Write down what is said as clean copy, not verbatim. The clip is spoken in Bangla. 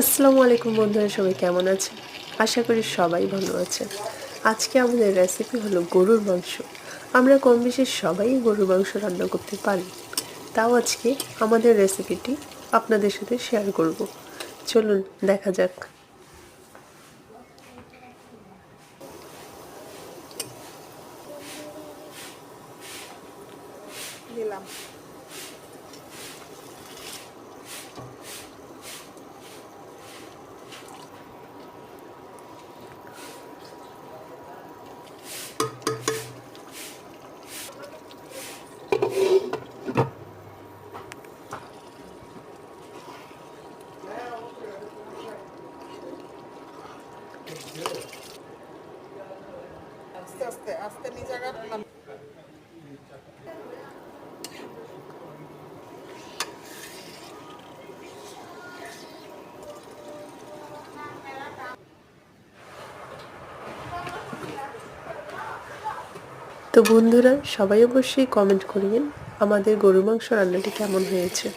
আসসালামু আলাইকুম বন্ধুরা, সবাই কেমন আছেন? আশা করি সবাই ভালো আছেন। আজকে আমাদের রেসিপি হলো গরুর মাংস। আমরা কম বেশি সবাই গরুর মাংস রান্না করতে পারি। তাও আজকে আমাদের রেসিপিটি আপনাদের সাথে শেয়ার করব। চলুন দেখা যাক। দিলাম। আস্তে আস্তে আস্তে নিচে রাখলাম। তো বন্ধুরা, সবাই অবশ্যই কমেন্ট করিয়েন আমাদের গরুর মাংস রান্নাটি কেমন হয়েছে।